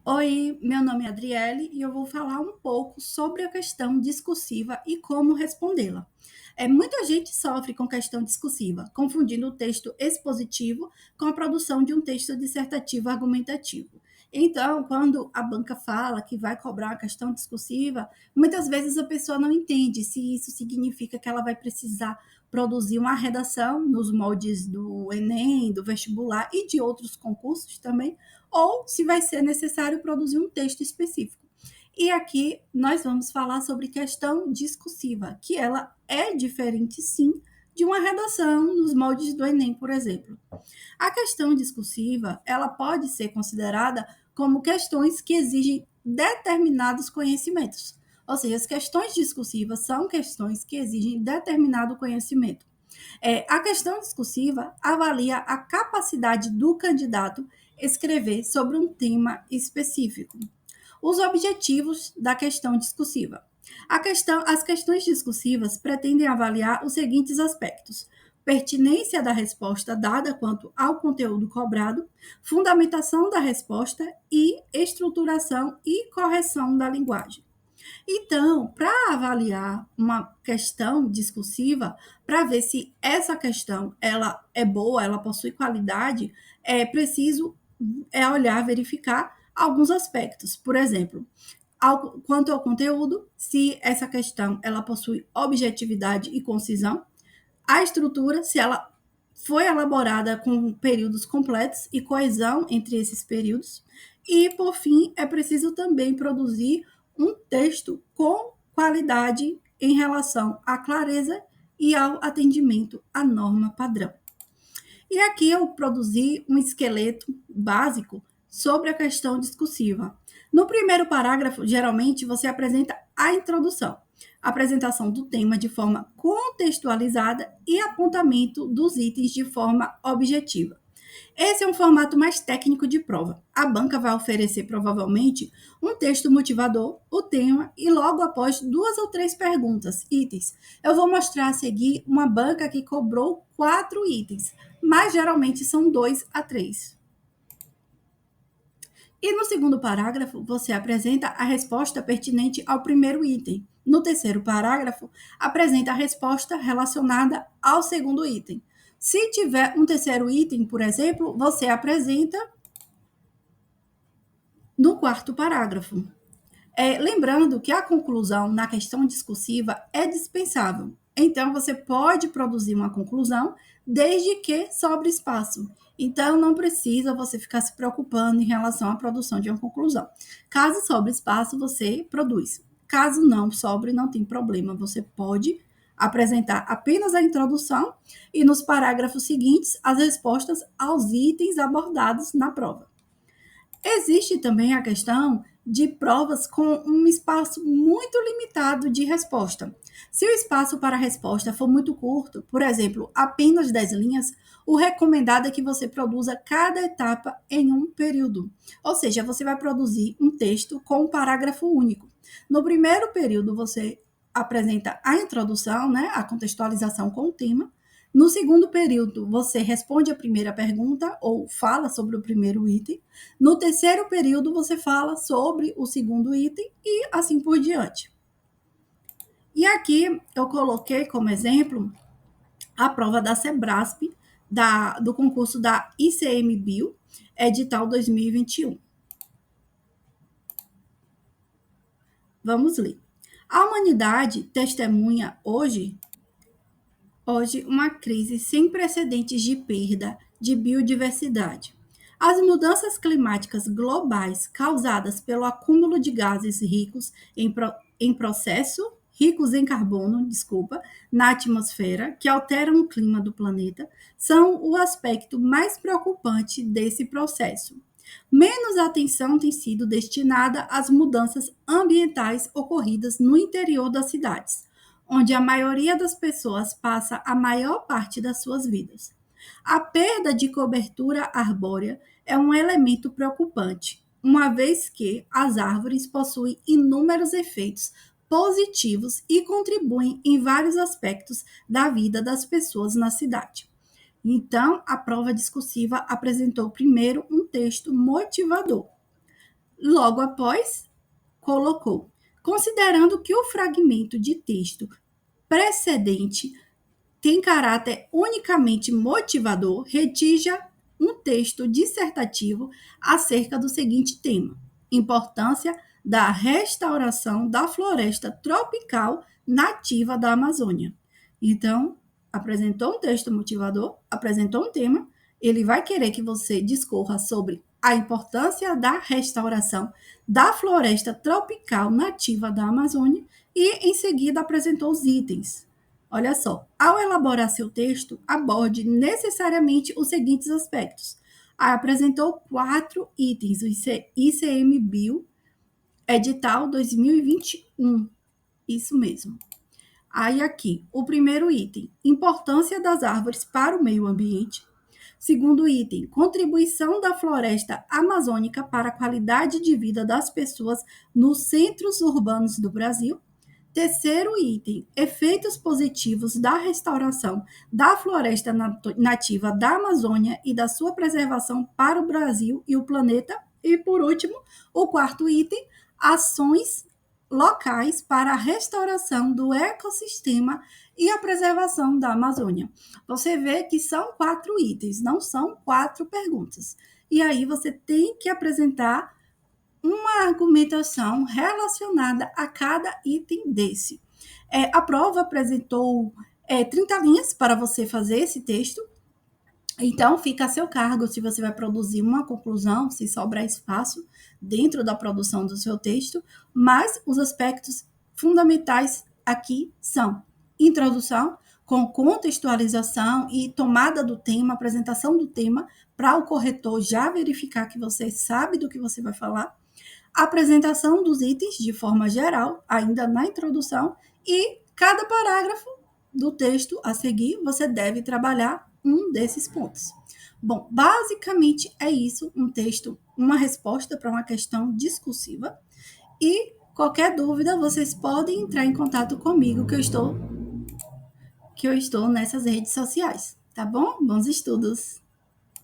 Oi, meu nome é Adriele e eu vou falar um pouco sobre a questão discursiva e como respondê-la. Muita gente sofre com questão discursiva, confundindo o texto expositivo com a produção de um texto dissertativo argumentativo. Então, quando a banca fala que vai cobrar a questão discursiva, muitas vezes a pessoa não entende se isso significa que ela vai precisar produzir uma redação nos moldes do Enem, do vestibular e de outros concursos também, ou se vai ser necessário produzir um texto específico. E aqui nós vamos falar sobre questão discursiva, que ela é diferente, sim, de uma redação nos moldes do Enem, por exemplo. A questão discursiva, ela pode ser considerada como questões que exigem determinados conhecimentos. Ou seja, as questões discursivas são questões que exigem determinado conhecimento. A questão discursiva avalia a capacidade do candidato escrever sobre um tema específico. Os objetivos da questão discursiva. As questões discursivas pretendem avaliar os seguintes aspectos: pertinência da resposta dada quanto ao conteúdo cobrado, fundamentação da resposta e estruturação e correção da linguagem. Então, para avaliar uma questão discursiva, para ver se essa questão ela é boa, ela possui qualidade, é preciso olhar, verificar alguns aspectos. Por exemplo, quanto ao conteúdo, se essa questão ela possui objetividade e concisão, a estrutura, se ela foi elaborada com períodos completos e coesão entre esses períodos. E, por fim, é preciso também produzir um texto com qualidade em relação à clareza e ao atendimento à norma padrão. E aqui eu produzi um esqueleto básico sobre a questão discursiva. No primeiro parágrafo, geralmente você apresenta a introdução, apresentação do tema de forma contextualizada e apontamento dos itens de forma objetiva. Esse é um formato mais técnico de prova. A banca vai oferecer provavelmente um texto motivador, o tema e logo após 2 ou 3 perguntas, itens. Eu vou mostrar a seguir uma banca que cobrou 4 itens, mas geralmente são 2 a 3. E no segundo parágrafo, você apresenta a resposta pertinente ao primeiro item. No terceiro parágrafo, apresenta a resposta relacionada ao segundo item. Se tiver um terceiro item, por exemplo, você apresenta no quarto parágrafo. Lembrando que a conclusão na questão discursiva é dispensável. Então, você pode produzir uma conclusão desde que sobre espaço. Então, não precisa você ficar se preocupando em relação à produção de uma conclusão. Caso sobre espaço, você produz. Caso não sobre, não tem problema. Você pode apresentar apenas a introdução e nos parágrafos seguintes as respostas aos itens abordados na prova. Existe também a questão de provas com um espaço muito limitado de resposta. Se o espaço para a resposta for muito curto, por exemplo, apenas 10 linhas, o recomendado é que você produza cada etapa em um período. Ou seja, você vai produzir um texto com um parágrafo único. No primeiro período, você apresenta a introdução, né, a contextualização com o tema. No segundo período, você responde a primeira pergunta ou fala sobre o primeiro item. No terceiro período, você fala sobre o segundo item e assim por diante. E aqui eu coloquei como exemplo a prova da Sebrasp, do concurso da ICMBio, edital 2021. Vamos ler. A humanidade testemunha hoje uma crise sem precedentes de perda de biodiversidade. As mudanças climáticas globais causadas pelo acúmulo de gases ricos em carbono, na atmosfera, que alteram o clima do planeta, são o aspecto mais preocupante desse processo. Menos atenção tem sido destinada às mudanças ambientais ocorridas no interior das cidades, onde a maioria das pessoas passa a maior parte das suas vidas. A perda de cobertura arbórea é um elemento preocupante, uma vez que as árvores possuem inúmeros efeitos positivos e contribuem em vários aspectos da vida das pessoas na cidade. Então, a prova discursiva apresentou primeiro um texto motivador. Logo após, colocou: considerando que o fragmento de texto precedente tem caráter unicamente motivador, redija um texto dissertativo acerca do seguinte tema: importância da restauração da floresta tropical nativa da Amazônia. Então, apresentou um texto motivador, apresentou um tema, ele vai querer que você discorra sobre a importância da restauração da floresta tropical nativa da Amazônia e, em seguida, apresentou os itens. Olha só, ao elaborar seu texto, aborde necessariamente os seguintes aspectos. Apresentou 4 itens, o ICMBio, edital 2021. Isso mesmo. Aí aqui, o primeiro item, importância das árvores para o meio ambiente. Segundo item, contribuição da floresta amazônica para a qualidade de vida das pessoas nos centros urbanos do Brasil. Terceiro item, efeitos positivos da restauração da floresta nativa da Amazônia e da sua preservação para o Brasil e o planeta. E, por último, o quarto item, ações locais para a restauração do ecossistema e a preservação da Amazônia. Você vê que são 4 itens, não são 4 perguntas. E aí você tem que apresentar uma argumentação relacionada a cada item desse. A prova apresentou 30 linhas para você fazer esse texto, então fica a seu cargo se você vai produzir uma conclusão, se sobrar espaço dentro da produção do seu texto, mas os aspectos fundamentais aqui são introdução, com contextualização e tomada do tema, apresentação do tema, para o corretor já verificar que você sabe do que você vai falar, apresentação dos itens de forma geral, ainda na introdução, e cada parágrafo do texto a seguir, você deve trabalhar um desses pontos. Bom, basicamente é isso, um texto, uma resposta para uma questão discursiva. E qualquer dúvida, vocês podem entrar em contato comigo, que eu estou nessas redes sociais, tá bom? Bons estudos!